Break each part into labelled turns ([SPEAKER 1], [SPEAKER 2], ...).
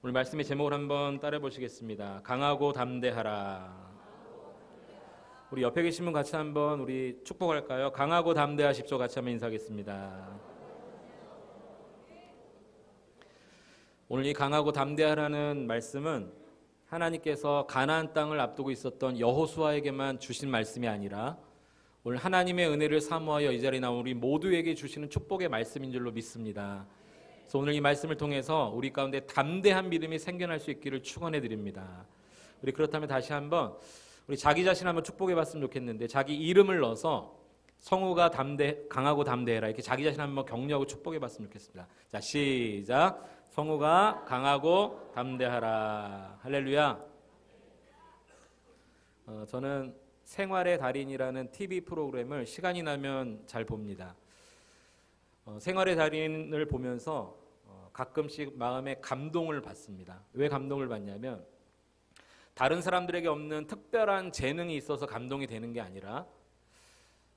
[SPEAKER 1] 오늘 말씀의 제목을 한번 따라 보시겠습니다. 강하고 담대하라. 우리 옆에 계신 분 같이 한번 우리 축복할까요? 강하고 담대하십시오. 같이 한번 인사하겠습니다. 오늘 이 강하고 담대하라는 말씀은 하나님께서 가나안 땅을 앞두고 있었던 여호수아에게만 주신 말씀이 아니라 오늘 하나님의 은혜를 사모하여 이 자리에 나온 우리 모두에게 주시는 축복의 말씀인 줄로 믿습니다. 그래서 오늘 이 말씀을 통해서 우리 가운데 담대한 믿음이 생겨날 수 있기를 축원해 드립니다. 우리 그렇다면 다시 한번 우리 자기 자신 한번 축복해 봤으면 좋겠는데, 자기 이름을 넣어서 성우가 강하고 담대해라, 이렇게 자기 자신 한번 격려하고 축복해 봤으면 좋겠습니다. 자, 시작. 성우가 강하고 담대하라. 할렐루야. 저는 생활의 달인이라는 TV 프로그램을 시간이 나면 잘 봅니다. 생활의 달인을 보면서 가끔씩 마음에 감동을 받습니다. 왜 감동을 받냐면 다른 사람들에게 없는 특별한 재능이 있어서 감동이 되는 게 아니라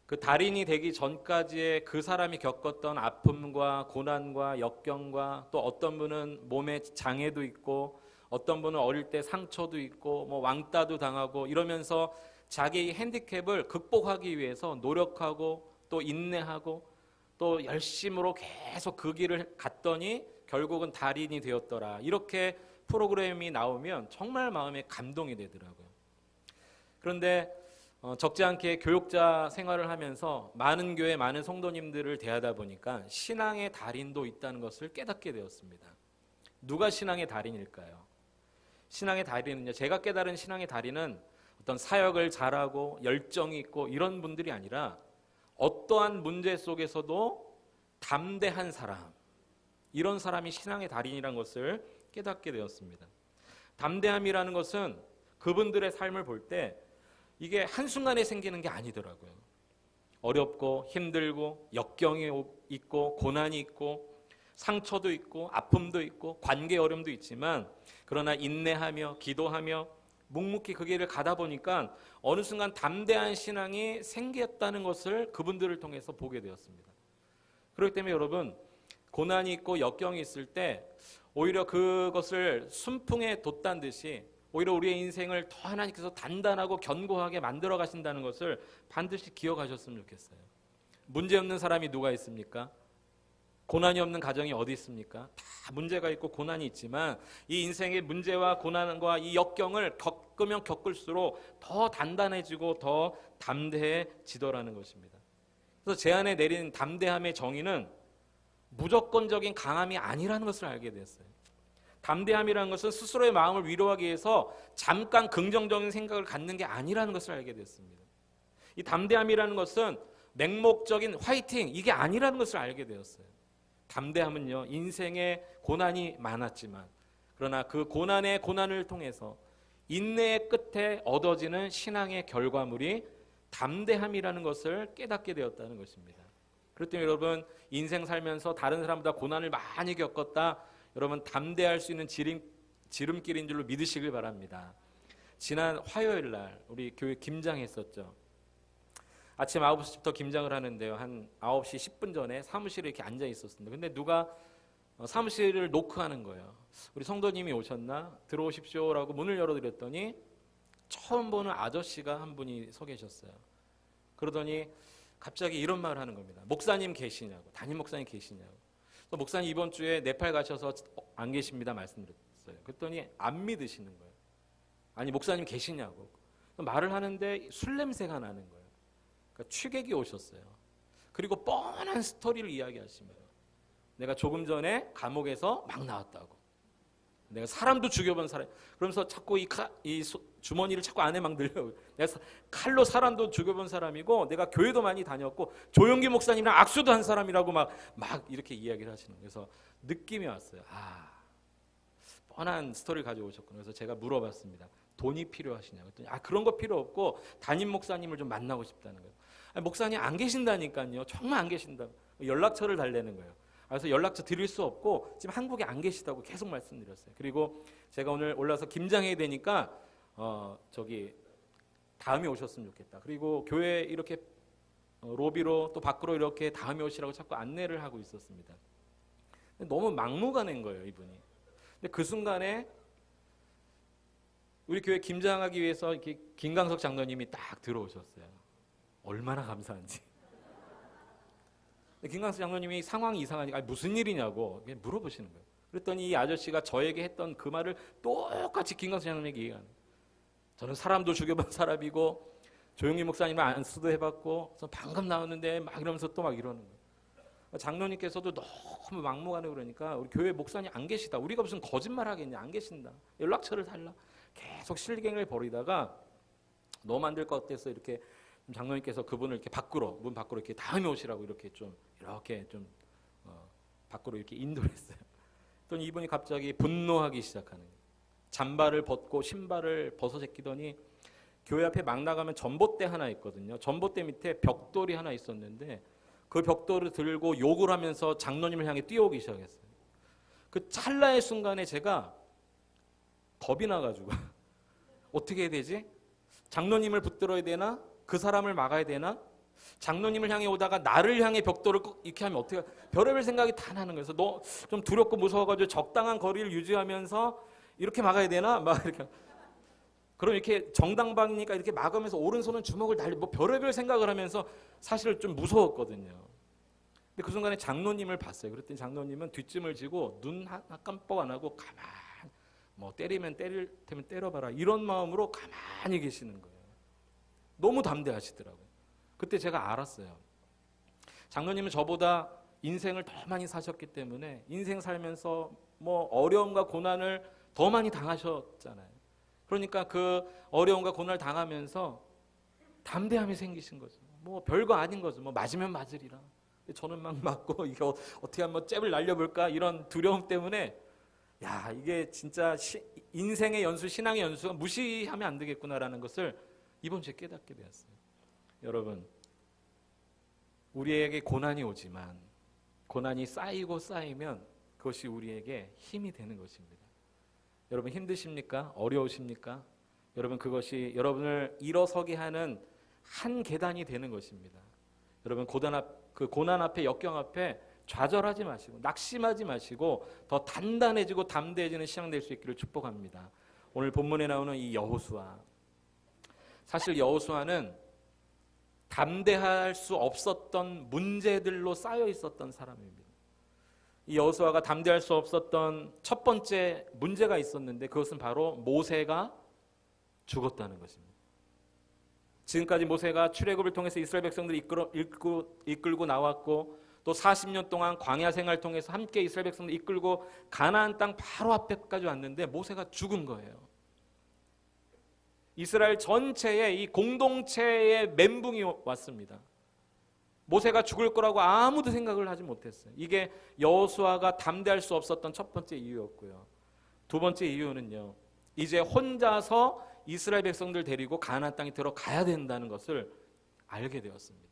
[SPEAKER 1] 그 달인이 되기 전까지의 그 사람이 겪었던 아픔과 고난과 역경과, 또 어떤 분은 몸에 장애도 있고 어떤 분은 어릴 때 상처도 있고 뭐 왕따도 당하고 이러면서 자기 핸디캡을 극복하기 위해서 노력하고 또 인내하고 또 열심으로 계속 그 길을 갔더니 결국은 달인이 되었더라. 이렇게 프로그램이 나오면 정말 마음에 감동이 되더라고요. 그런데 적지 않게 교육자 생활을 하면서 많은 교회 많은 성도님들을 대하다 보니까 신앙의 달인도 있다는 것을 깨닫게 되었습니다. 누가 신앙의 달인일까요? 신앙의 달인은요, 제가 깨달은 신앙의 달인은 어떤 사역을 잘하고 열정이 있고 이런 분들이 아니라 어떠한 문제 속에서도 담대한 사람, 이런 사람이 신앙의 달인이라는 것을 깨닫게 되었습니다. 담대함이라는 것은 그분들의 삶을 볼 때 이게 한순간에 생기는 게 아니더라고요. 어렵고 힘들고 역경이 있고 고난이 있고 상처도 있고 아픔도 있고 관계 어려움도 있지만, 그러나 인내하며 기도하며 묵묵히 그 길을 가다 보니까 어느 순간 담대한 신앙이 생겼다는 것을 그분들을 통해서 보게 되었습니다. 그렇기 때문에 여러분, 고난이 있고 역경이 있을 때 오히려 그것을 순풍에 돛단 듯이 오히려 우리의 인생을 더 하나님께서 단단하고 견고하게 만들어 가신다는 것을 반드시 기억하셨으면 좋겠어요. 문제 없는 사람이 누가 있습니까? 고난이 없는 가정이 어디 있습니까? 다 문제가 있고 고난이 있지만 이 인생의 문제와 고난과 이 역경을 겪으면 겪을수록 더 단단해지고 더 담대해지더라는 것입니다. 그래서 제 안에 내린 담대함의 정의는 무조건적인 강함이 아니라는 것을 알게 됐어요. 담대함이라는 것은 스스로의 마음을 위로하기 위해서 잠깐 긍정적인 생각을 갖는 게 아니라는 것을 알게 됐습니다. 이 담대함이라는 것은 맹목적인 화이팅, 이게 아니라는 것을 알게 되었어요. 담대함은요, 인생에 고난이 많았지만 그러나 그 고난의 고난을 통해서 인내의 끝에 얻어지는 신앙의 결과물이 담대함이라는 것을 깨닫게 되었다는 것입니다. 그렇기 때문에 여러분, 인생 살면서 다른 사람보다 고난을 많이 겪었다, 여러분 담대할 수 있는 지름길인 줄로 믿으시길 바랍니다. 지난 화요일 날 우리 교회 김장했었죠. 아침 9시부터 김장을 하는데요, 한 9시 10분 전에 사무실에 이렇게 앉아 있었습니다. 근데 누가 사무실을 노크하는 거예요. 우리 성도님이 오셨나? 들어오십시오라고 문을 열어드렸더니 처음 보는 아저씨가 한 분이 서 계셨어요. 그러더니 갑자기 이런 말을 하는 겁니다. 목사님 계시냐고, 담임 목사님 계시냐고. 목사님 이번 주에 네팔 가셔서 안 계십니다 말씀드렸어요. 그랬더니 안 믿으시는 거예요. 아니 목사님 계시냐고. 말을 하는데 술 냄새가 나는 거예요. 그러니까 취객이 오셨어요. 그리고 뻔한 스토리를 이야기하십니다. 내가 조금 전에 감옥에서 막 나왔다고. 내가 사람도 죽여본 사람. 그러면서 자꾸 이 주머니를 자꾸 안에 막 넣으려고. 내가 칼로 사람도 죽여본 사람이고 내가 교회도 많이 다녔고 조용기 목사님이랑 악수도 한 사람이라고 막 이렇게 이야기를 하시는 거예요. 그래서 느낌이 왔어요. 뻔한 스토리를 가지고 오셨구나. 그래서 제가 물어봤습니다. 돈이 필요하시냐고. 그랬더니 그런 거 필요 없고 담임 목사님을 좀 만나고 싶다는 거예요. 목사님 안 계신다니까요. 정말 안 계신다고. 연락처를 달래는 거예요. 그래서 연락처 드릴 수 없고 지금 한국에 안 계시다고 계속 말씀드렸어요. 그리고 제가 오늘 올라서 김장해야 되니까 다음에 오셨으면 좋겠다. 그리고 교회 이렇게 로비로 또 밖으로 이렇게 다음에 오시라고 자꾸 안내를 하고 있었습니다. 너무 막무가내인 거예요, 이분이. 근데 그 순간에 우리 교회 김장하기 위해서 이렇게 김강석 장로님이 딱 들어오셨어요. 얼마나 감사한지. 김강석 장로님이 상황이 이상하니까 무슨 일이냐고 물어보시는 거예요. 그랬더니 이 아저씨가 저에게 했던 그 말을 똑같이 김강석 장로님에게 얘기하는 거예요. 저는 사람도 죽여본 사람이고 조용히 목사님을 안수도 해봤고 방금 나왔는데 막 이러면서 또 막 이러는 거예요. 장로님께서도 너무 막무가내 그러니까 우리 교회 목사님 안 계시다. 우리가 무슨 거짓말 하겠냐. 안 계신다. 연락처를 달라. 계속 실갱을 벌이다가 너무 안 될 것 같아서 이렇게 장로님께서 그분을 이렇게 문 밖으로 이렇게 다음에 오시라고 이렇게 좀 밖으로 이렇게 인도를 했어요. 또 이분이 갑자기 분노하기 시작하는 거예요. 잠바를 벗고 신발을 벗어 제끼더니 교회 앞에 막 나가면 전봇대 하나 있거든요. 전봇대 밑에 벽돌이 하나 있었는데 그 벽돌을 들고 욕을 하면서 장로님을 향해 뛰어오기 시작했어요. 그 찰나의 순간에 제가 겁이 나가지고 어떻게 해야 되지? 장로님을 붙들어야 되나? 그 사람을 막아야 되나? 장로님을 향해 오다가 나를 향해 벽돌을 이렇게 하면 어떻게 별의별 생각이 다 나는 거예요. 그래서 너 좀 두렵고 무서워가지고 적당한 거리를 유지하면서 이렇게 막아야 되나? 막 이렇게. 그럼 이렇게 정당방이니까 이렇게 막으면서 오른손은 주먹을 달리 별의별 생각을 하면서 사실 좀 무서웠거든요. 근데 그 순간에 장로님을 봤어요. 그랬더니 장로님은 뒷짐을 지고 눈 하나 깜빡 안 하고 가만 때리면 때릴 테면 때려봐라 이런 마음으로 가만히 계시는 거예요. 너무 담대하시더라고요. 그때 제가 알았어요. 장로님은 저보다 인생을 더 많이 사셨기 때문에 인생 살면서 어려움과 고난을 더 많이 당하셨잖아요. 그러니까 그 어려움과 고난을 당하면서 담대함이 생기신 거죠. 별거 아닌 거죠. 맞으면 맞으리라. 저는 막 맞고 이게 어떻게 한번 잽을 날려볼까 이런 두려움 때문에 이게 진짜 인생의 연수, 신앙의 연수가 무시하면 안 되겠구나라는 것을 이번 주에 깨닫게 되었어요. 여러분, 우리에게 고난이 오지만 고난이 쌓이고 쌓이면 그것이 우리에게 힘이 되는 것입니다. 여러분 힘드십니까? 어려우십니까? 여러분 그것이 여러분을 일어서게 하는 한 계단이 되는 것입니다. 여러분 고난 앞에 역경 앞에 좌절하지 마시고 낙심하지 마시고 더 단단해지고 담대해지는 신앙 될 수 있기를 축복합니다. 오늘 본문에 나오는 이 여호수아, 사실 여호수아는 담대할 수 없었던 문제들로 쌓여 있었던 사람입니다. 이 여호수아가 담대할 수 없었던 첫 번째 문제가 있었는데 그것은 바로 모세가 죽었다는 것입니다. 지금까지 모세가 출애굽을 통해서 이스라엘 백성들을 이끌고 나왔고 또 40년 동안 광야 생활을 통해서 함께 이스라엘 백성들을 이끌고 가나안 땅 바로 앞에까지 왔는데 모세가 죽은 거예요. 이스라엘 전체의 이 공동체의 멘붕이 왔습니다. 모세가 죽을 거라고 아무도 생각을 하지 못했어요. 이게 여호수아가 담대할 수 없었던 첫 번째 이유였고요. 두 번째 이유는요. 이제 혼자서 이스라엘 백성들 데리고 가나안 땅에 들어가야 된다는 것을 알게 되었습니다.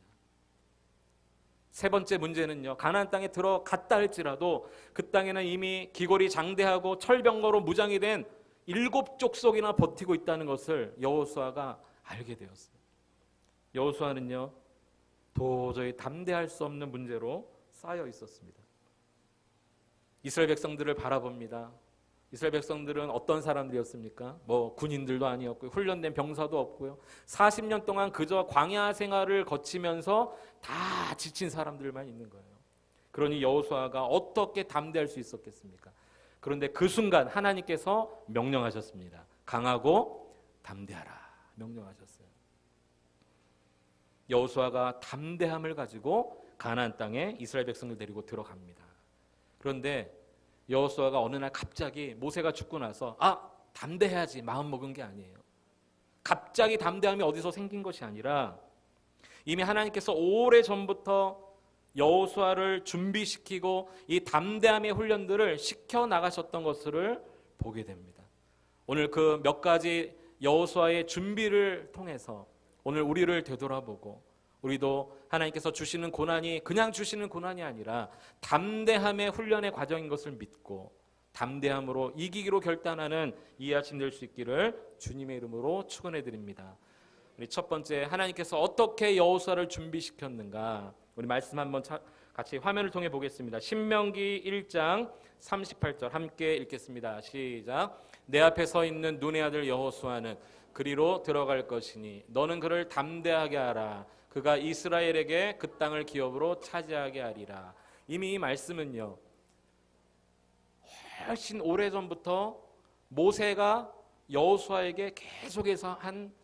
[SPEAKER 1] 세 번째 문제는요. 가나안 땅에 들어갔다 할지라도 그 땅에는 이미 기골이 장대하고 철병거로 무장이 된 7족속이나 버티고 있다는 것을 여호수아가 알게 되었어요. 여호수아는요. 도저히 담대할 수 없는 문제로 쌓여 있었습니다. 이스라엘 백성들을 바라봅니다. 이스라엘 백성들은 어떤 사람들이었습니까? 군인들도 아니었고요. 훈련된 병사도 없고요. 40년 동안 그저 광야 생활을 거치면서 다 지친 사람들만 있는 거예요. 그러니 여호수아가 어떻게 담대할 수 있었겠습니까? 그런데 그 순간 하나님께서 명령하셨습니다. 강하고 담대하라 명령하셨어요. 여호수아가 담대함을 가지고 가나안 땅에 이스라엘 백성을 데리고 들어갑니다. 그런데 여호수아가 어느 날 갑자기 모세가 죽고 나서 담대해야지 마음 먹은 게 아니에요. 갑자기 담대함이 어디서 생긴 것이 아니라 이미 하나님께서 오래전부터 여호수아를 준비시키고 이 담대함의 훈련들을 시켜나가셨던 것을 보게 됩니다. 오늘 그 몇 가지 여호수아의 준비를 통해서 오늘 우리를 되돌아보고 우리도 하나님께서 주시는 고난이 그냥 주시는 고난이 아니라 담대함의 훈련의 과정인 것을 믿고 담대함으로 이기기로 결단하는 이 아침 될 수 있기를 주님의 이름으로 축원해 드립니다. 우리 첫 번째 하나님께서 어떻게 여호수아를 준비시켰는가 우리 말씀 한번 같이 화면을 통해 보겠습니다. 신명기 1장 38절 함께 읽겠습니다. 시작. 내 앞에 서 있는 눈의 아들 여호수아는 그리로 들어갈 것이니 너는 그를 담대하게 하라. 그가 이스라엘에게 그 땅을 기업으로 차지하게 하리라. 이미 이 말씀은요, 훨씬 오래전부터 모세가 여호수아에게 계속해서 한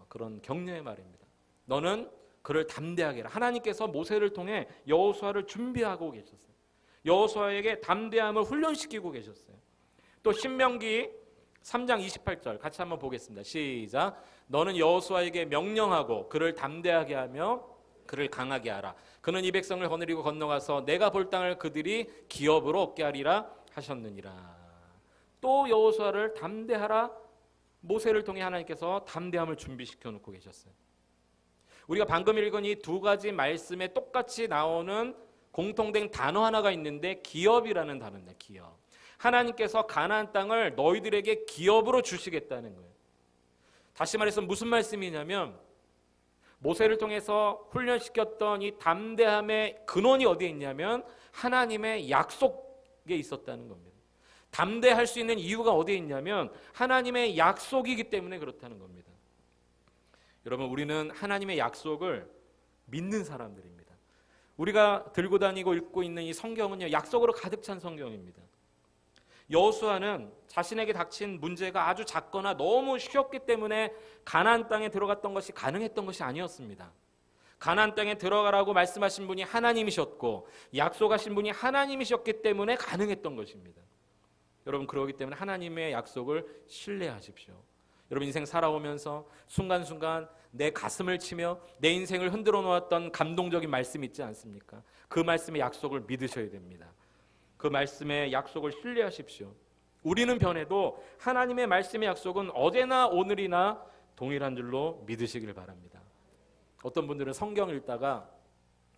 [SPEAKER 1] 그런 격려의 말입니다. 너는 그를 담대하게 해라. 하나님께서 모세를 통해 여호수아를 준비하고 계셨어요. 여호수아에게 담대함을 훈련시키고 계셨어요. 또 신명기 3장 28절 같이 한번 보겠습니다. 시작. 너는 여호수아에게 명령하고 그를 담대하게 하며 그를 강하게 하라. 그는 이 백성을 거느리고 건너가서 내가 볼 땅을 그들이 기업으로 얻게 하리라 하셨느니라. 또 여호수아를 담대하라. 모세를 통해 하나님께서 담대함을 준비시켜 놓고 계셨어요. 우리가 방금 읽은 이 두 가지 말씀에 똑같이 나오는 공통된 단어 하나가 있는데 기업이라는 단어입니다. 기업. 하나님께서 가나안 땅을 너희들에게 기업으로 주시겠다는 거예요. 다시 말해서 무슨 말씀이냐면 모세를 통해서 훈련시켰던 이 담대함의 근원이 어디에 있냐면 하나님의 약속에 있었다는 겁니다. 담대할 수 있는 이유가 어디에 있냐면 하나님의 약속이기 때문에 그렇다는 겁니다. 여러분, 우리는 하나님의 약속을 믿는 사람들입니다. 우리가 들고 다니고 읽고 있는 이 성경은요, 약속으로 가득 찬 성경입니다. 여호수아는 자신에게 닥친 문제가 아주 작거나 너무 쉬웠기 때문에 가나안 땅에 들어갔던 것이 가능했던 것이 아니었습니다. 가나안 땅에 들어가라고 말씀하신 분이 하나님이셨고 약속하신 분이 하나님이셨기 때문에 가능했던 것입니다. 여러분, 그러기 때문에 하나님의 약속을 신뢰하십시오. 여러분, 인생 살아오면서 순간순간 내 가슴을 치며 내 인생을 흔들어 놓았던 감동적인 말씀 있지 않습니까? 그 말씀의 약속을 믿으셔야 됩니다. 그 말씀의 약속을 신뢰하십시오. 우리는 변해도 하나님의 말씀의 약속은 어제나 오늘이나 동일한 줄로 믿으시길 바랍니다. 어떤 분들은 성경 읽다가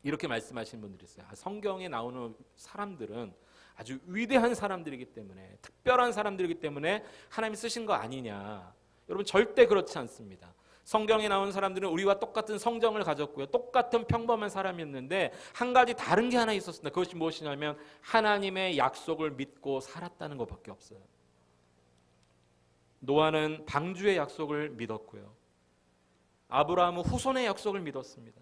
[SPEAKER 1] 이렇게 말씀하시는 분들이 있어요. 성경에 나오는 사람들은 아주 위대한 사람들이기 때문에, 특별한 사람들이기 때문에 하나님이 쓰신 거 아니냐. 여러분, 절대 그렇지 않습니다. 성경에 나온 사람들은 우리와 똑같은 성정을 가졌고요, 똑같은 평범한 사람이었는데 한 가지 다른 게 하나 있었습니다. 그것이 무엇이냐면 하나님의 약속을 믿고 살았다는 것밖에 없어요. 노아는 방주의 약속을 믿었고요, 아브라함은 후손의 약속을 믿었습니다.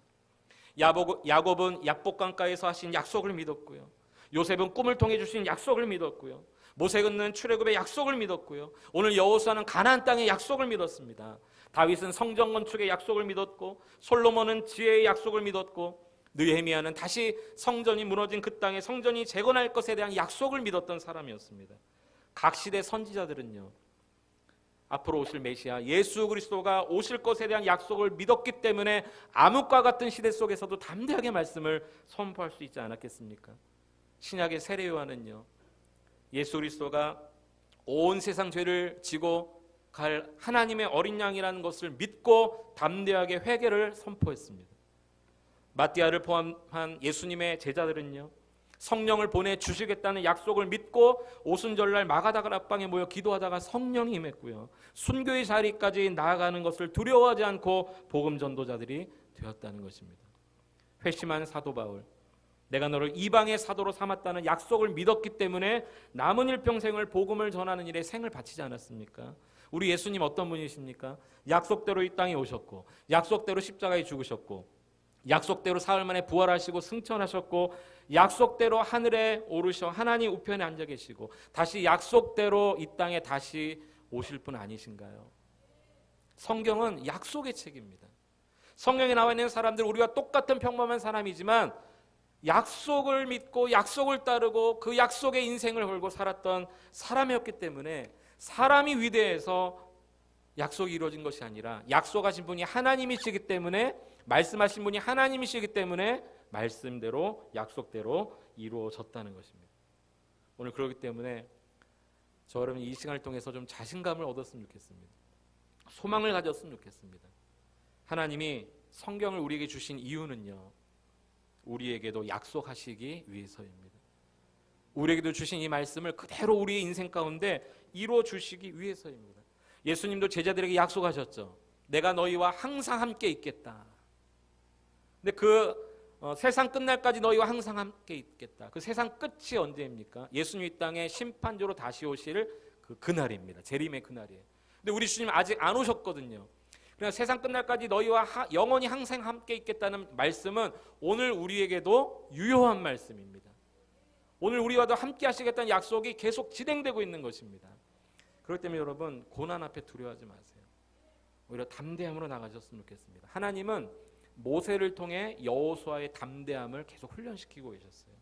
[SPEAKER 1] 야곱은 약복강가에서 하신 약속을 믿었고요, 요셉은 꿈을 통해 주신 약속을 믿었고요, 모세는 출애굽의 약속을 믿었고요, 오늘 여호수아는 가나안 땅의 약속을 믿었습니다. 다윗은 성전 건축의 약속을 믿었고, 솔로몬은 지혜의 약속을 믿었고, 느헤미야는 다시 성전이 무너진 그 땅에 성전이 재건할 것에 대한 약속을 믿었던 사람이었습니다. 각 시대 선지자들은요, 앞으로 오실 메시아 예수 그리스도가 오실 것에 대한 약속을 믿었기 때문에 암흑과 같은 시대 속에서도 담대하게 말씀을 선포할 수 있지 않았겠습니까? 신약의 세례 요한은요, 예수 그리스도가 온 세상 죄를 지고 갈 하나님의 어린 양이라는 것을 믿고 담대하게 회개를 선포했습니다. 마띠아를 포함한 예수님의 제자들은요, 성령을 보내주시겠다는 약속을 믿고 오순절날 마가다락방에 모여 기도하다가 성령이 임했고요, 순교의 자리까지 나아가는 것을 두려워하지 않고 복음 전도자들이 되었다는 것입니다. 회심한 사도 바울, 내가 너를 이방의 사도로 삼았다는 약속을 믿었기 때문에 남은 일평생을 복음을 전하는 일에 생을 바치지 않았습니까? 우리 예수님 어떤 분이십니까? 약속대로 이 땅에 오셨고, 약속대로 십자가에 죽으셨고, 약속대로 사흘 만에 부활하시고 승천하셨고, 약속대로 하늘에 오르셔 하나님 우편에 앉아 계시고, 다시 약속대로 이 땅에 다시 오실 분 아니신가요? 성경은 약속의 책입니다. 성경에 나와 있는 사람들, 우리와 똑같은 평범한 사람이지만 약속을 믿고 약속을 따르고 그 약속의 인생을 걸고 살았던 사람이었기 때문에 사람이 위대해서 약속이 이루어진 것이 아니라 약속하신 분이 하나님이시기 때문에, 말씀하신 분이 하나님이시기 때문에 말씀대로 약속대로 이루어졌다는 것입니다. 오늘 그렇기 때문에 저 여러분 이 시간을 통해서 좀 자신감을 얻었으면 좋겠습니다. 소망을 가졌으면 좋겠습니다. 하나님이 성경을 우리에게 주신 이유는요, 우리에게도 약속하시기 위해서입니다. 우리에게도 주신 이 말씀을 그대로 우리의 인생 가운데 이루어 주시기 위해서입니다. 예수님도 제자들에게 약속하셨죠. 내가 너희와 항상 함께 있겠다. 근데 그 세상 끝날까지 너희와 항상 함께 있겠다. 그 세상 끝이 언제입니까? 예수님 이 땅에 심판조로 다시 오실 그날입니다. 재림의 그날이에요. 근데 우리 주님 아직 안 오셨거든요. 그러니까 세상 끝날까지 너희와 영원히 항상 함께 있겠다는 말씀은 오늘 우리에게도 유효한 말씀입니다. 오늘 우리와도 함께 하시겠다는 약속이 계속 진행되고 있는 것입니다. 그렇기 때문에 여러분, 고난 앞에 두려워하지 마세요. 오히려 담대함으로 나가셨으면 좋겠습니다. 하나님은 모세를 통해 여호수아의 담대함을 계속 훈련시키고 계셨어요.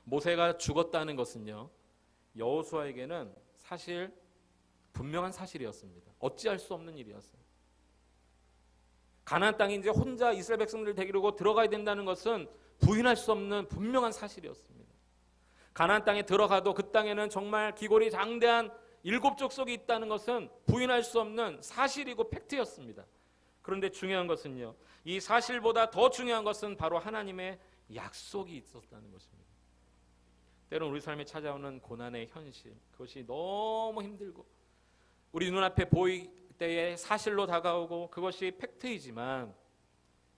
[SPEAKER 1] 모세가 죽었다는 것은요, 여호수아에게는 사실 분명한 사실이었습니다. 어찌할 수 없는 일이었어요. 가나안 땅에 이제 혼자 이스라엘 백성들을 데리고 들어가야 된다는 것은 부인할 수 없는 분명한 사실이었습니다. 가나안 땅에 들어가도 그 땅에는 정말 기골이 장대한 7 족속이 있다는 것은 부인할 수 없는 사실이고 팩트였습니다. 그런데 중요한 것은요, 이 사실보다 더 중요한 것은 바로 하나님의 약속이 있었다는 것입니다. 때론 우리 삶에 찾아오는 고난의 현실, 그것이 너무 힘들고 우리 눈앞에 보일 때에 사실로 다가오고 그것이 팩트이지만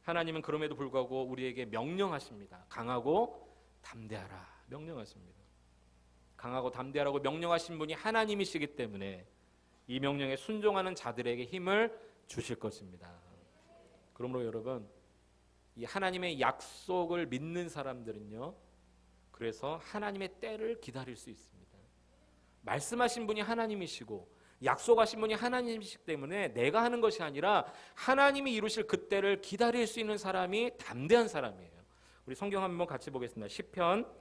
[SPEAKER 1] 하나님은 그럼에도 불구하고 우리에게 명령하십니다. 강하고 담대하라 명령하십니다. 강하고 담대하라고 명령하신 분이 하나님이시기 때문에 이 명령에 순종하는 자들에게 힘을 주실 것입니다. 그러므로 여러분, 이 하나님의 약속을 믿는 사람들은요, 그래서 하나님의 때를 기다릴 수 있습니다. 말씀하신 분이 하나님이시고 약속하신 분이 하나님이시기 때문에 내가 하는 것이 아니라 하나님이 이루실 그 때를 기다릴 수 있는 사람이 담대한 사람이에요. 우리 성경 한번 같이 보겠습니다. 시편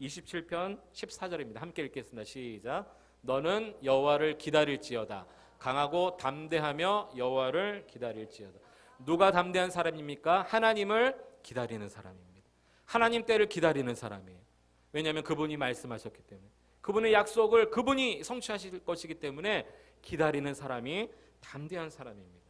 [SPEAKER 1] 27편 14절입니다. 함께 읽겠습니다. 시작. 너는 여호와를 기다릴지어다. 강하고 담대하며 여호와를 기다릴지어다. 누가 담대한 사람입니까? 하나님을 기다리는 사람입니다. 하나님 때를 기다리는 사람이에요. 왜냐하면 그분이 말씀하셨기 때문에, 그분의 약속을 그분이 성취하실 것이기 때문에 기다리는 사람이 담대한 사람입니다.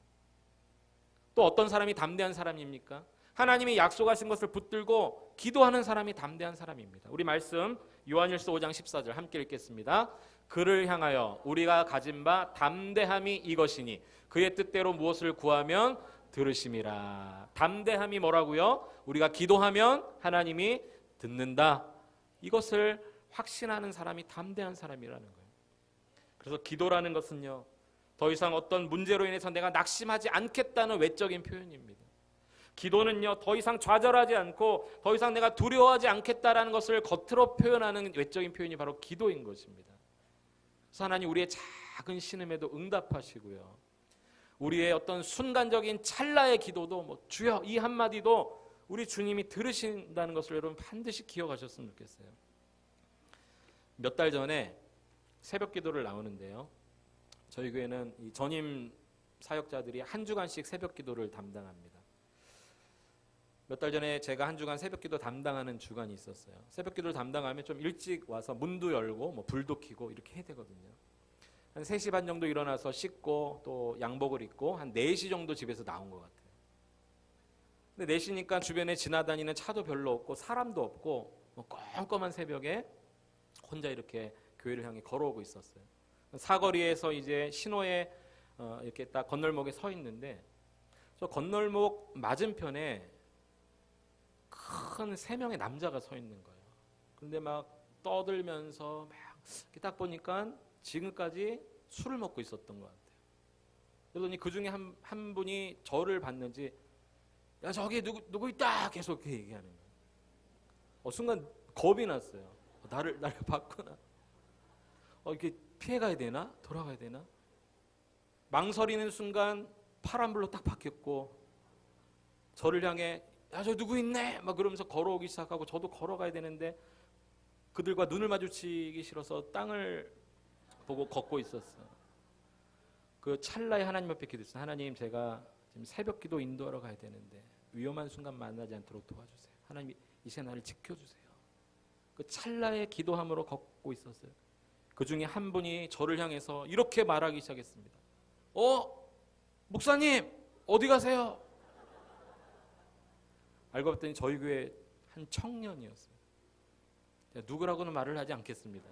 [SPEAKER 1] 또 어떤 사람이 담대한 사람입니까? 하나님이 약속하신 것을 붙들고 기도하는 사람이 담대한 사람입니다. 우리 말씀 요한일서 5장 14절 함께 읽겠습니다. 그를 향하여 우리가 가진 바 담대함이 이것이니 그의 뜻대로 무엇을 구하면 들으심이라. 담대함이 뭐라고요? 우리가 기도하면 하나님이 듣는다. 이것을 확신하는 사람이 담대한 사람이라는 거예요. 그래서 기도라는 것은요, 더 이상 어떤 문제로 인해서 내가 낙심하지 않겠다는 외적인 표현입니다. 기도는요, 더 이상 좌절하지 않고 더 이상 내가 두려워하지 않겠다라는 것을 겉으로 표현하는 외적인 표현이 바로 기도인 것입니다. 그래서 하나님 우리의 작은 신음에도 응답하시고요, 우리의 어떤 순간적인 찰나의 기도도 주여 이 한마디도 우리 주님이 들으신다는 것을 여러분 반드시 기억하셨으면 좋겠어요. 몇 달 전에 새벽 기도를 나오는데요, 저희 교회는 이 전임 사역자들이 한 주간씩 새벽 기도를 담당합니다. 몇 달 전에 제가 한 주간 새벽 기도 담당하는 주간이 있었어요. 새벽 기도를 담당하면 좀 일찍 와서 문도 열고 불도 켜고 이렇게 해야 되거든요. 한 3시 반 정도 일어나서 씻고 또 양복을 입고 한 4시 정도 집에서 나온 것 같아요. 근데 4시니까 주변에 지나다니는 차도 별로 없고 사람도 없고 껌껌한 새벽에 혼자 이렇게 교회를 향해 걸어오고 있었어요. 사거리에서 이제 신호에 이렇게 딱 건널목에 서 있는데, 저 건널목 맞은편에 큰 3명의 남자가 서 있는 거예요. 그런데 막 떠들면서 막 이렇게 딱 보니까 지금까지 술을 먹고 있었던 것 같아요. 그러더니 그 중에 한 분이 저를 봤는지, 야 저기 누구 있다 계속 이렇게 얘기하는 거예요. 순간 겁이 났어요. 나를 봤구나. 이렇게 피해가야 되나? 돌아가야 되나? 망설이는 순간 파란불로 딱 바뀌었고, 저를 향해 야 저 누구 있네? 막 그러면서 걸어오기 시작하고, 저도 걸어가야 되는데 그들과 눈을 마주치기 싫어서 땅을 보고 걷고 있었어요. 그 찰나에 하나님 앞에 기도했어요. 하나님, 제가 지금 새벽 기도 인도하러 가야 되는데 위험한 순간 만나지 않도록 도와주세요. 하나님 이 시간 나를 지켜주세요. 그 찰나의 기도함으로 걷고 있었어요. 그 중에 한 분이 저를 향해서 이렇게 말하기 시작했습니다. 목사님 어디 가세요? 알고 봤더니 저희 교회 한 청년이었어요. 누구라고는 말을 하지 않겠습니다.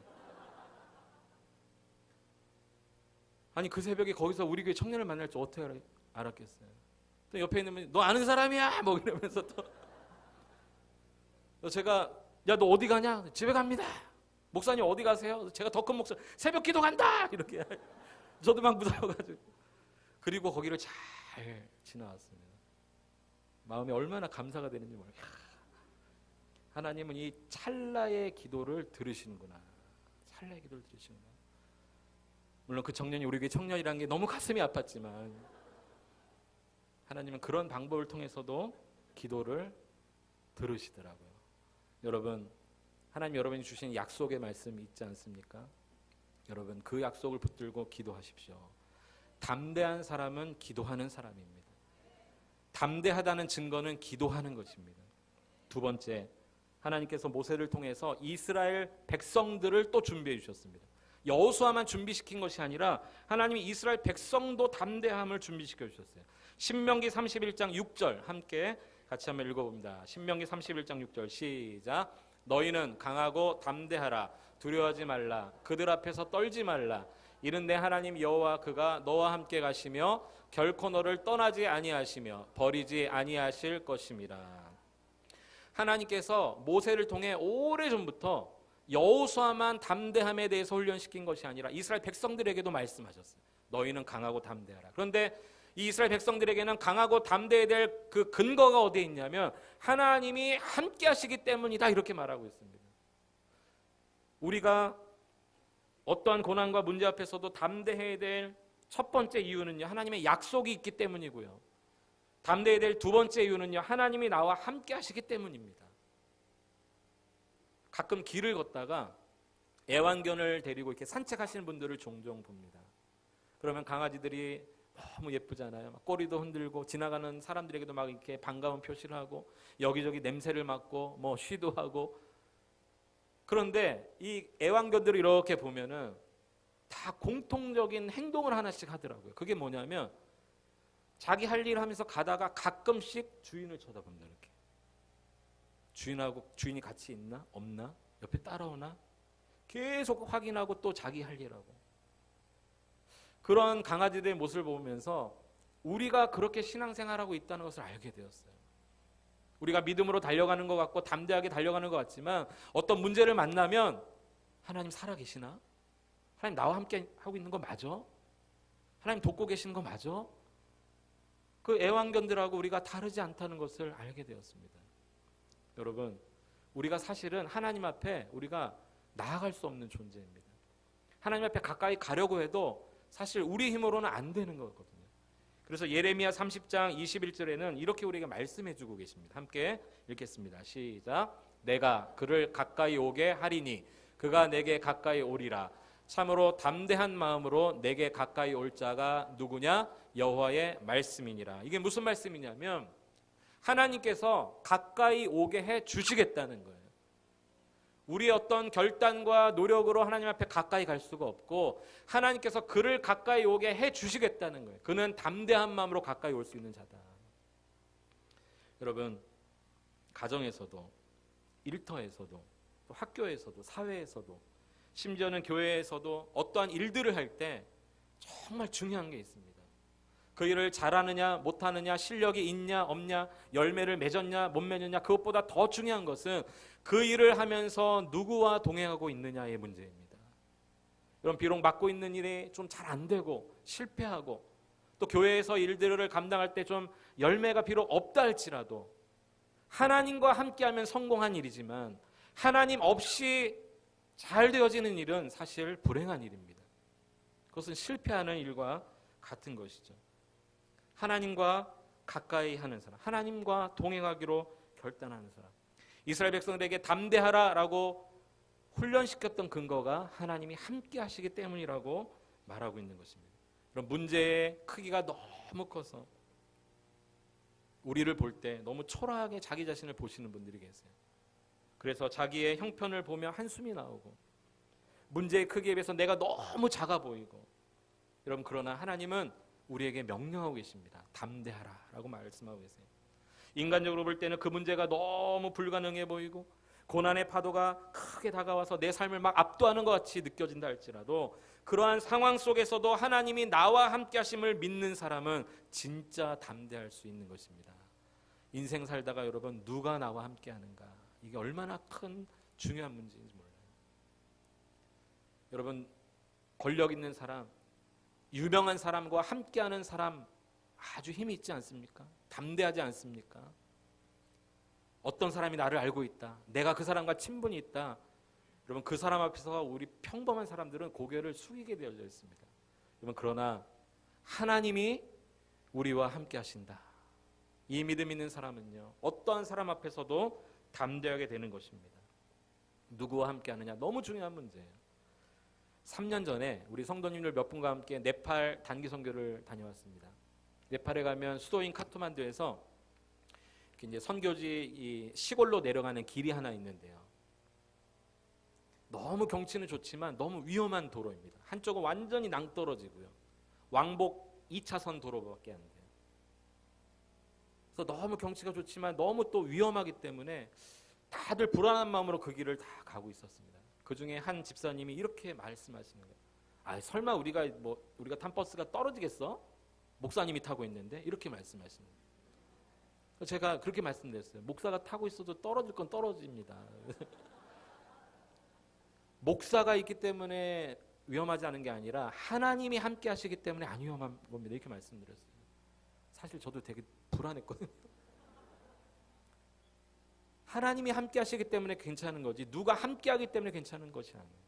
[SPEAKER 1] 아니 그 새벽에 거기서 우리 교회 청년을 만날 줄 어떻게 알았겠어요? 또 옆에 있는 분이 너 아는 사람이야? 뭐 이러면서 또 제가 야, 너 어디 가냐? 집에 갑니다. 목사님 어디 가세요? 제가 더 큰 목사 새벽 기도 간다 이렇게 저도 막 무서워가지고 그리고 거기를 잘 지나왔습니다. 마음이 얼마나 감사가 되는지 몰라요. 하나님은 이 찰나의 기도를 들으시는구나. 찰나의 기도를 들으시는구나. 물론 그 청년이 우리 교회 청년이라는 게 너무 가슴이 아팠지만 하나님은 그런 방법을 통해서도 기도를 들으시더라고요. 여러분, 하나님 여러분이 주신 약속의 말씀이 있지 않습니까? 여러분, 그 약속을 붙들고 기도하십시오. 담대한 사람은 기도하는 사람입니다. 담대하다는 증거는 기도하는 것입니다. 두 번째, 하나님께서 모세를 통해서 이스라엘 백성들을 또 준비해 주셨습니다. 여호수아만 준비시킨 것이 아니라 하나님이 이스라엘 백성도 담대함을 준비시켜 주셨어요. 신명기 31장 6절 함께 같이 한번 읽어봅니다. 신명기 31장 6절 시작. 너희는 강하고 담대하라. 두려워하지 말라. 그들 앞에서 떨지 말라. 이는 내 하나님 여호와 그가 너와 함께 가시며 결코 너를 떠나지 아니하시며 버리지 아니하실 것임이라. 하나님께서 모세를 통해 오래전부터 여호수아만 담대함에 대해서 훈련시킨 것이 아니라 이스라엘 백성들에게도 말씀하셨어요. 너희는 강하고 담대하라. 그런데 이 이스라엘 백성들에게는 강하고 담대해야 될 그 근거가 어디에 있냐면 하나님이 함께 하시기 때문이다 이렇게 말하고 있습니다. 우리가 어떠한 고난과 문제 앞에서도 담대해야 될 첫 번째 이유는요, 하나님의 약속이 있기 때문이고요. 담대해야 될 두 번째 이유는요, 하나님이 나와 함께 하시기 때문입니다. 가끔 길을 걷다가 애완견을 데리고 이렇게 산책하시는 분들을 종종 봅니다. 그러면 강아지들이 너무 예쁘잖아요. 막 꼬리도 흔들고 지나가는 사람들에게도 막 이렇게 반가운 표시를 하고 여기저기 냄새를 맡고 뭐 쉬도 하고. 그런데 이 애완견들을 이렇게 보면은 다 공통적인 행동을 하나씩 하더라고요. 그게 뭐냐면 자기 할 일을 하면서 가다가 가끔씩 주인을 쳐다본다. 이렇게 주인이 같이 있나 없나 옆에 따라오나 계속 확인하고 또 자기 할 일하고. 그런 강아지들의 모습을 보면서 우리가 그렇게 신앙생활하고 있다는 것을 알게 되었어요. 우리가 믿음으로 달려가는 것 같고 담대하게 달려가는 것 같지만 어떤 문제를 만나면 하나님 살아계시나? 하나님 나와 함께 하고 있는 거 맞아? 하나님 돕고 계시는 거 맞아? 그 애완견들하고 우리가 다르지 않다는 것을 알게 되었습니다. 여러분, 우리가 사실은 하나님 앞에 우리가 나아갈 수 없는 존재입니다. 하나님 앞에 가까이 가려고 해도 사실 우리 힘으로는 안 되는 거거든요. 그래서 예레미야 30장 21절에는 이렇게 우리에게 말씀해 주고 계십니다. 함께 읽겠습니다. 시작. 내가 그를 가까이 오게 하리니 그가 내게 가까이 오리라. 참으로 담대한 마음으로 내게 가까이 올 자가 누구냐? 여호와의 말씀이니라. 이게 무슨 말씀이냐면 하나님께서 가까이 오게 해 주시겠다는 거예요. 우리의 어떤 결단과 노력으로 하나님 앞에 가까이 갈 수가 없고 하나님께서 그를 가까이 오게 해 주시겠다는 거예요. 그는 담대한 마음으로 가까이 올 수 있는 자다. 여러분, 가정에서도 일터에서도 또 학교에서도 사회에서도 심지어는 교회에서도 어떠한 일들을 할 때 정말 중요한 게 있습니다. 그 일을 잘하느냐 못하느냐 실력이 있냐 없냐 열매를 맺었냐 못 맺었냐 그것보다 더 중요한 것은 그 일을 하면서 누구와 동행하고 있느냐의 문제입니다. 여러분, 비록 맡고 있는 일이 좀 잘 안 되고 실패하고 또 교회에서 일들을 감당할 때 좀 열매가 비록 없다 할지라도 하나님과 함께하면 성공한 일이지만 하나님 없이 잘 되어지는 일은 사실 불행한 일입니다. 그것은 실패하는 일과 같은 것이죠. 하나님과 가까이 하는 사람, 하나님과 동행하기로 결단하는 사람. 이스라엘 백성들에게 담대하라라고 훈련시켰던 근거가 하나님이 함께 하시기 때문이라고 말하고 있는 것입니다. 그럼 문제의 크기가 너무 커서 우리를 볼 때 너무 초라하게 자기 자신을 보시는 분들이 계세요. 그래서 자기의 형편을 보며 한숨이 나오고 문제의 크기에 비해서 내가 너무 작아 보이고. 여러분, 그러나 하나님은 우리에게 명령하고 계십니다. 담대하라 라고 말씀하고 계세요. 인간적으로 볼 때는 그 문제가 너무 불가능해 보이고 고난의 파도가 크게 다가와서 내 삶을 막 압도하는 것 같이 느껴진다 할지라도 그러한 상황 속에서도 하나님이 나와 함께 하심을 믿는 사람은 진짜 담대할 수 있는 것입니다. 인생 살다가 여러분 누가 나와 함께 하는가 이게 얼마나 큰 중요한 문제인지 몰라요. 여러분, 권력 있는 사람, 유명한 사람과 함께하는 사람 아주 힘이 있지 않습니까? 담대하지 않습니까? 어떤 사람이 나를 알고 있다, 내가 그 사람과 친분이 있다, 여러분 그 사람 앞에서 우리 평범한 사람들은 고개를 숙이게 되어져 있습니다. 여러분, 그러나 하나님이 우리와 함께 하신다, 이 믿음 있는 사람은요, 어떠한 사람 앞에서도 담대하게 되는 것입니다. 누구와 함께 하느냐, 너무 중요한 문제예요. 3년 전에 우리 성도님들 몇 분과 함께 네팔 단기 선교를 다녀왔습니다. 네팔에 가면 수도인 카트만두에서 이제 선교지 이 시골로 내려가는 길이 하나 있는데요, 너무 경치는 좋지만 너무 위험한 도로입니다. 한쪽은 완전히 낭떠러지고요, 왕복 2차선 도로밖에 안 돼요. 그래서 너무 경치가 좋지만 너무 또 위험하기 때문에 다들 불안한 마음으로 그 길을 다 가고 있었습니다. 그 중에 한 집사님이 이렇게 말씀하시는 거예요. 아, 설마 우리가 탄 버스가 떨어지겠어? 목사님이 타고 있는데, 이렇게 말씀하시는 거예요. 제가 그렇게 말씀드렸어요. 목사가 타고 있어도 떨어질 건 떨어집니다. 목사가 있기 때문에 위험하지 않은 게 아니라 하나님이 함께 하시기 때문에 안 위험한 겁니다. 이렇게 말씀드렸어요. 사실 저도 되게 불안했거든요. 하나님이 함께 하시기 때문에 괜찮은 거지, 누가 함께 하기 때문에 괜찮은 것이 아니에요.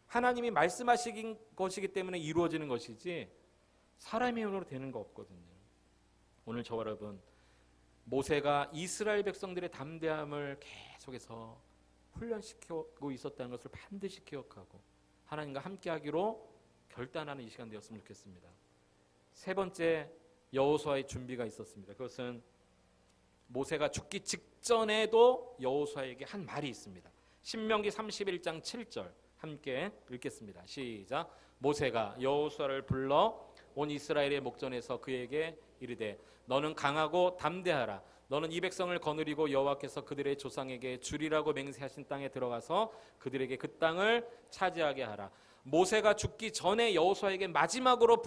[SPEAKER 1] 하나님이 말씀하신 것이기 때문에 이루어지는 것이지 사람의 힘으로 되는 거 없거든요. 오늘 저와 여러분, 모세가 이스라엘 백성들의 담대함을 계속해서 훈련시키고 있었다는 것을 반드시 기억하고 하나님과 함께하기로 결단하는 이 시간 되었으면 좋겠습니다. 세 번째, 여호수아의 준비가 있었습니다. 그것은 모세가 죽기 직전에도 여호수아에게 한 말이 있습니다. 신명기 31장 7절 함께 읽겠습니다. 시작. 모세가 여호수아를 불러 온 이스라엘의 목전에서 그에게 이르되 너는 강하고 담대하라. 너는 이 백성을 거느리고 여호와께서 그들의 조상에게 주리라고 맹세하신 땅에 들어가서 그들에게 그 땅을 차지하게 하라. 모세가 죽기 전에 여호수아에게 마지막으로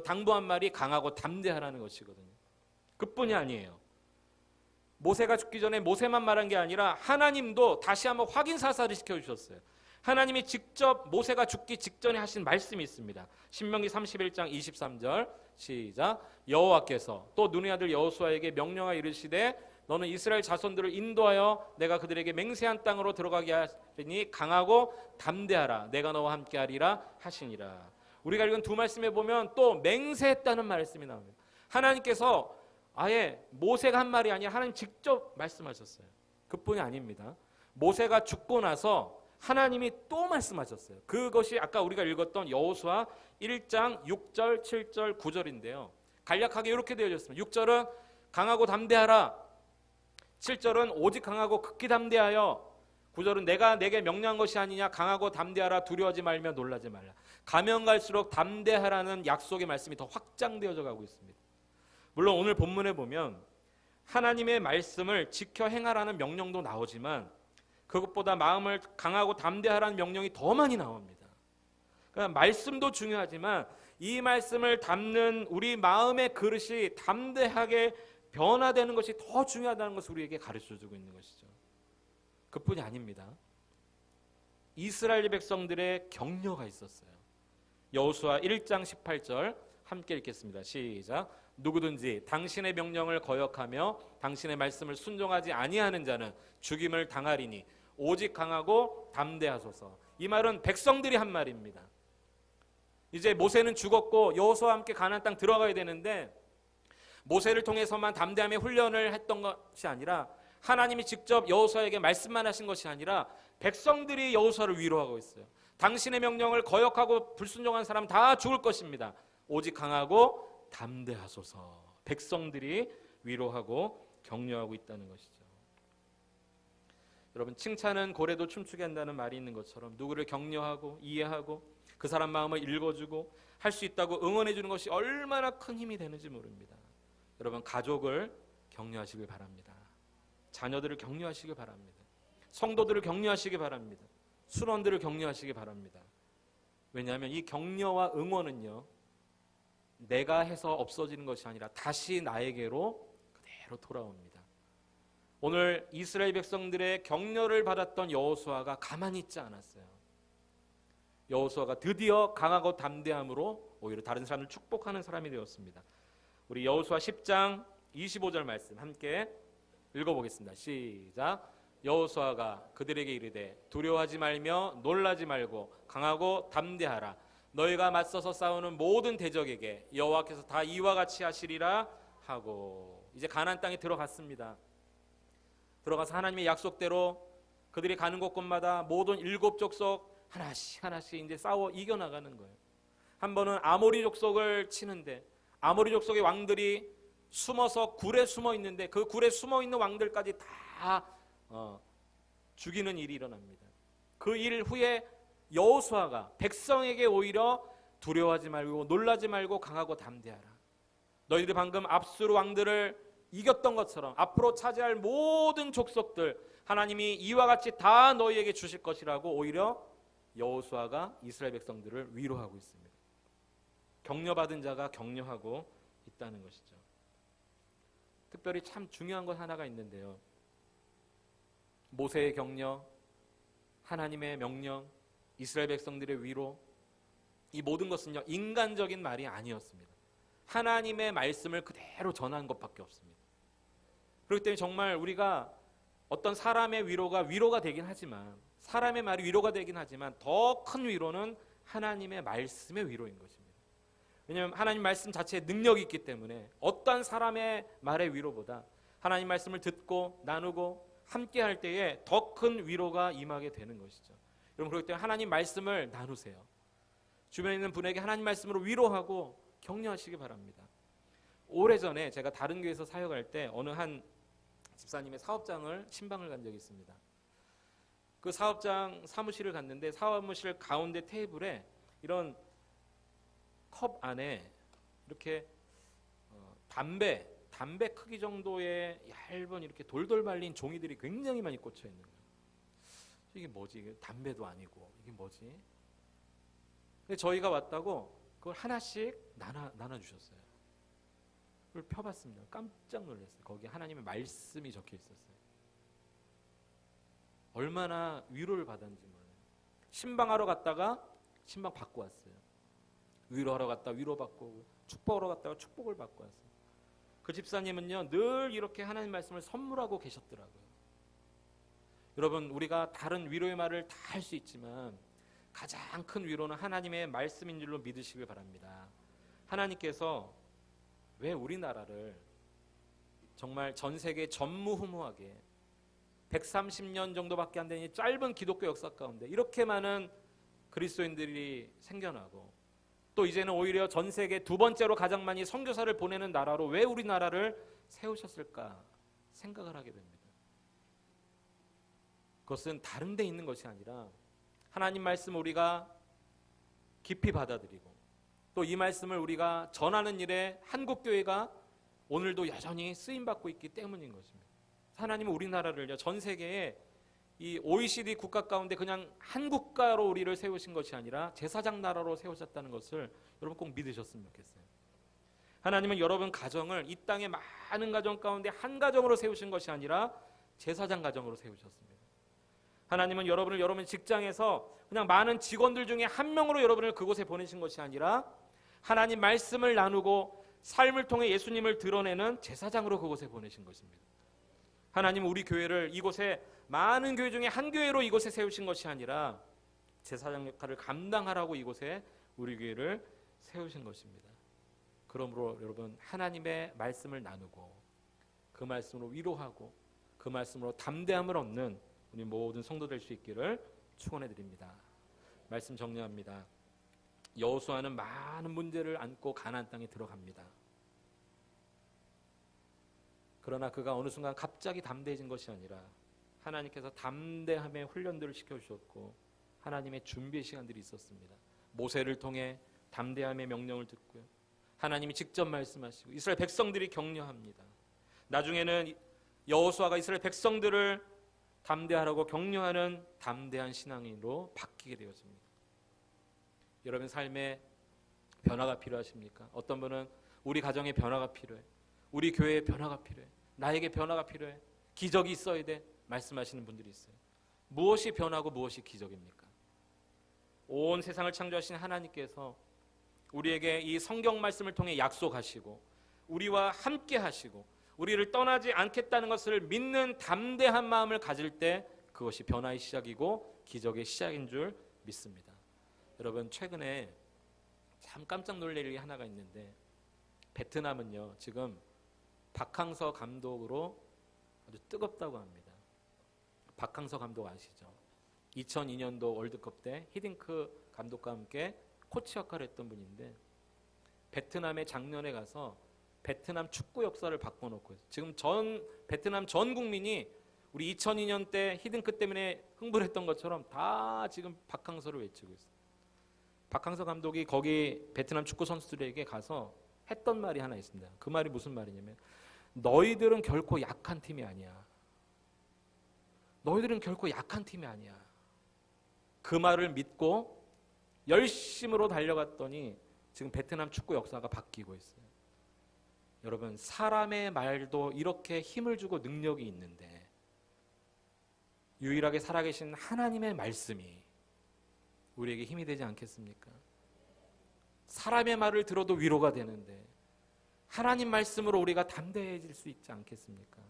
[SPEAKER 1] 당부한 말이 강하고 담대하라는 것이거든요. 그뿐이 아니에요. 모세가 죽기 전에 모세만 말한 게 아니라 하나님도 다시 한번 확인 사살을 시켜주셨어요. 하나님이 직접 모세가 죽기 직전에 하신 말씀이 있습니다. 신명기 31장 23절 시작. 여호와께서 또 눈의 아들 여호수아에게 명령하여 이르시되 너는 이스라엘 자손들을 인도하여 내가 그들에게 맹세한 땅으로 들어가게 하리니 강하고 담대하라. 내가 너와 함께하리라 하시니라. 우리가 읽은 두 말씀에 보면 또 맹세했다는 말씀이 나옵니다. 하나님께서 아예 모세가 한 말이 아니라 하나님 직접 말씀하셨어요. 그뿐이 아닙니다. 모세가 죽고 나서 하나님이 또 말씀하셨어요. 그것이 아까 우리가 읽었던 여호수아 1장 6절, 7절, 9절인데요. 간략하게 이렇게 되어 있습니다. 6절은 강하고 담대하라. 7절은 오직 강하고 극히 담대하여. 9절은 내가 내게 명령한 것이 아니냐. 강하고 담대하라. 두려워하지 말며 놀라지 말라. 가면 갈수록 담대하라는 약속의 말씀이 더 확장되어져 가고 있습니다. 물론 오늘 본문에 보면 하나님의 말씀을 지켜 행하라는 명령도 나오지만 그것보다 마음을 강하고 담대하라는 명령이 더 많이 나옵니다. 그러니까 말씀도 중요하지만 이 말씀을 담는 우리 마음의 그릇이 담대하게 변화되는 것이 더 중요하다는 것을 우리에게 가르쳐주고 있는 것이죠. 그뿐이 아닙니다. 이스라엘 백성들의 격려가 있었어요. 여호수아 1장 18절 함께 읽겠습니다. 시작. 누구든지 당신의 명령을 거역하며 당신의 말씀을 순종하지 아니하는 자는 죽임을 당하리니 오직 강하고 담대하소서. 이 말은 백성들이 한 말입니다. 이제 모세는 죽었고 여호수아와 함께 가나안 땅 들어가야 되는데 모세를 통해서만 담대함의 훈련을 했던 것이 아니라 하나님이 직접 여호수아에게 말씀만 하신 것이 아니라 백성들이 여호수아를 위로하고 있어요. 당신의 명령을 거역하고 불순종한 사람 다 죽을 것입니다. 오직 강하고 담대하소서. 백성들이 위로하고 격려하고 있다는 것이죠. 여러분, 칭찬은 고래도 춤추게 한다는 말이 있는 것처럼 누구를 격려하고 이해하고 그 사람 마음을 읽어주고 할 수 있다고 응원해 주는 것이 얼마나 큰 힘이 되는지 모릅니다. 여러분, 가족을 격려하시길 바랍니다. 자녀들을 격려하시길 바랍니다. 성도들을 격려하시기 바랍니다. 순원들을 격려하시기 바랍니다. 왜냐하면 이 격려와 응원은요, 내가 해서 없어지는 것이 아니라 다시 나에게로 그대로 돌아옵니다. 오늘 이스라엘 백성들의 격려를 받았던 여호수아가 가만히 있지 않았어요. 여호수아가 드디어 강하고 담대함으로 오히려 다른 사람을 축복하는 사람이 되었습니다. 우리 여호수아 10장 25절 말씀 함께 읽어보겠습니다. 시작. 여호수아가 그들에게 이르되 두려워하지 말며 놀라지 말고 강하고 담대하라. 너희가 맞서서 싸우는 모든 대적에게 여호와께서 다 이와 같이 하시리라 하고, 이제 가나안 땅에 들어갔습니다. 들어가서 하나님의 약속대로 그들이 가는 곳곳마다 모든 7 족속 하나씩 하나씩 이제 싸워 이겨나가는 거예요. 한 번은 아모리 족속을 치는데 아모리 족속의 왕들이 숨어서 굴에 숨어 있는데 그 굴에 숨어 있는 왕들까지 다 죽이는 일이 일어납니다. 그 일 후에 여호수아가 백성에게 오히려 두려워하지 말고 놀라지 말고 강하고 담대하라. 너희들이 방금 앞수르 왕들을 이겼던 것처럼 앞으로 차지할 모든 족속들 하나님이 이와 같이 다 너희에게 주실 것이라고 오히려 여호수아가 이스라엘 백성들을 위로하고 있습니다. 격려받은 자가 격려하고 있다는 것이죠. 특별히 참 중요한 것 하나가 있는데요. 모세의 격려, 하나님의 명령, 이스라엘 백성들의 위로, 이 모든 것은요 인간적인 말이 아니었습니다. 하나님의 말씀을 그대로 전한 것밖에 없습니다. 그렇기 때문에 정말 우리가 어떤 사람의 위로가 되긴 하지만, 사람의 말이 위로가 되긴 하지만 더 큰 위로는 하나님의 말씀의 위로인 것입니다. 왜냐하면 하나님 말씀 자체에 능력이 있기 때문에 어떤 사람의 말의 위로보다 하나님 말씀을 듣고 나누고 함께 할 때에 더 큰 위로가 임하게 되는 것이죠. 여러분, 그렇기 때문에 하나님 말씀을 나누세요. 주변에 있는 분에게 하나님 말씀으로 위로하고 격려하시기 바랍니다. 오래전에 제가 다른 교회에서 사역할 때 어느 한 집사님의 사업장을 신방을 간 적이 있습니다. 그 사업장 사무실을 갔는데 사무실 가운데 테이블에 이런 컵 안에 이렇게 담배 크기 정도의 얇은 이렇게 돌돌 말린 종이들이 굉장히 많이 꽂혀 있는 거예요. 이게 뭐지? 이게 담배도 아니고 이게 뭐지? 근데 저희가 왔다고 그걸 하나씩 나눠주셨어요. 그걸 펴봤습니다. 깜짝 놀랐어요. 거기에 하나님의 말씀이 적혀 있었어요. 얼마나 위로를 받았는지 몰라요. 신방하러 갔다가 신방 받고 왔어요. 위로하러 갔다 위로받고, 축복하러 갔다가 축복을 받고 왔어요. 그 집사님은요 늘 이렇게 하나님 말씀을 선물하고 계셨더라고요. 여러분, 우리가 다른 위로의 말을 다 할 수 있지만 가장 큰 위로는 하나님의 말씀인 줄로 믿으시길 바랍니다. 하나님께서 왜 우리나라를 정말 전 세계 전무후무하게 130년 정도밖에 안 되는 짧은 기독교 역사 가운데 이렇게 많은 그리스도인들이 생겨나고, 또 이제는 오히려 전 세계 2번째로 가장 많이 선교사를 보내는 나라로 왜 우리나라를 세우셨을까 생각을 하게 됩니다. 그것은 다른 데 있는 것이 아니라 하나님 말씀 우리가 깊이 받아들이고 또 이 말씀을 우리가 전하는 일에 한국교회가 오늘도 여전히 쓰임받고 있기 때문인 것입니다. 하나님은 우리나라를요 전 세계에 이 OECD 국가 가운데 그냥 한 국가로 우리를 세우신 것이 아니라 제사장 나라로 세우셨다는 것을 여러분 꼭 믿으셨으면 좋겠어요. 하나님은 여러분 가정을 이 땅의 많은 가정 가운데 한 가정으로 세우신 것이 아니라 제사장 가정으로 세우셨습니다. 하나님은 여러분을 여러분 직장에서 그냥 많은 직원들 중에 한 명으로 여러분을 그곳에 보내신 것이 아니라 하나님 말씀을 나누고 삶을 통해 예수님을 드러내는 제사장으로 그곳에 보내신 것입니다. 하나님은 우리 교회를 이곳에 많은 교회 중에 한 교회로 이곳에 세우신 것이 아니라 제사장 역할을 감당하라고 이곳에 우리 교회를 세우신 것입니다. 그러므로 여러분 하나님의 말씀을 나누고 그 말씀으로 위로하고 그 말씀으로 담대함을 얻는 우리 모든 성도 될 수 있기를 축원해 드립니다. 말씀 정리합니다. 여호수아는 많은 문제를 안고 가나안 땅에 들어갑니다. 그러나 그가 어느 순간 갑자기 담대해진 것이 아니라 하나님께서 담대함의 훈련들을 시켜주셨고 하나님의 준비 시간들이 있었습니다. 모세를 통해 담대함의 명령을 듣고요. 하나님이 직접 말씀하시고 이스라엘 백성들이 격려합니다. 나중에는 여호수아가 이스라엘 백성들을 담대하라고 격려하는 담대한 신앙인으로 바뀌게 되었습니다. 여러분 삶에 변화가 필요하십니까? 어떤 분은 우리 가정에 변화가 필요해. 우리 교회에 변화가 필요해. 나에게 변화가 필요해. 기적이 있어야 돼 말씀하시는 분들이 있어요. 무엇이 변하고 무엇이 기적입니까? 온 세상을 창조하신 하나님께서 우리에게 이 성경 말씀을 통해 약속하시고 우리와 함께 하시고 우리를 떠나지 않겠다는 것을 믿는 담대한 마음을 가질 때 그것이 변화의 시작이고 기적의 시작인 줄 믿습니다. 여러분, 최근에 참 깜짝 놀랄 일이 하나가 있는데, 베트남은요 지금 박항서 감독으로 아주 뜨겁다고 합니다. 박항서 감독 아시죠? 2002년도 월드컵 때 히딩크 감독과 함께 코치 역할을 했던 분인데, 베트남에 작년에 가서 베트남 축구 역사를 바꿔놓고 있어요. 지금 베트남 전 국민이 우리 2002년 때 히딩크 때문에 흥분했던 것처럼 다 지금 박항서를 외치고 있어요. 박항서 감독이 거기 베트남 축구 선수들에게 가서 했던 말이 하나 있습니다. 그 말이 무슨 말이냐면, 너희들은 결코 약한 팀이 아니야. 너희들은 결코 약한 팀이 아니야. 그 말을 믿고 열심으로 달려갔더니 지금 베트남 축구 역사가 바뀌고 있어요. 여러분, 사람의 말도 이렇게 힘을 주고 능력이 있는데 유일하게 살아계신 하나님의 말씀이 우리에게 힘이 되지 않겠습니까? 사람의 말을 들어도 위로가 되는데 하나님 말씀으로 우리가 담대해질 수 있지 않겠습니까?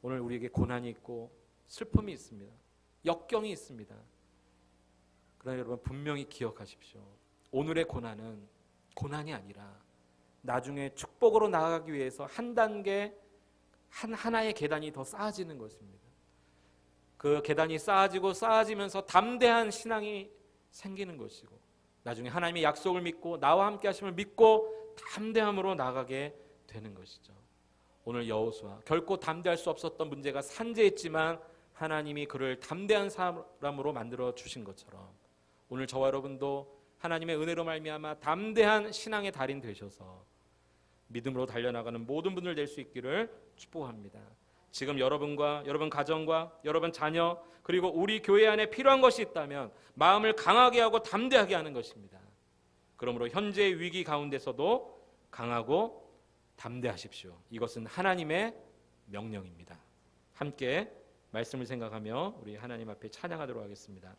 [SPEAKER 1] 오늘 우리에게 고난이 있고 슬픔이 있습니다. 역경이 있습니다. 그러나 여러분, 분명히 기억하십시오. 오늘의 고난은 고난이 아니라 나중에 축복으로 나아가기 위해서 한 단계, 하나의 계단이 더 쌓아지는 것입니다. 그 계단이 쌓아지면서 담대한 신앙이 생기는 것이고, 나중에 하나님의 약속을 믿고 나와 함께 하심을 믿고 담대함으로 나가게 되는 것이죠. 오늘 여호수아, 결코 담대할 수 없었던 문제가 산재했지만 하나님이 그를 담대한 사람으로 만들어 주신 것처럼 오늘 저와 여러분도 하나님의 은혜로 말미암아 담대한 신앙의 달인 되셔서 믿음으로 달려나가는 모든 분들 될 수 있기를 축복합니다. 지금 여러분과 여러분 가정과 여러분 자녀 그리고 우리 교회 안에 필요한 것이 있다면 마음을 강하게 하고 담대하게 하는 것입니다. 그러므로 현재의 위기 가운데서도 강하고 담대하십시오. 이것은 하나님의 명령입니다. 함께 말씀을 생각하며 우리 하나님 앞에 찬양하도록 하겠습니다.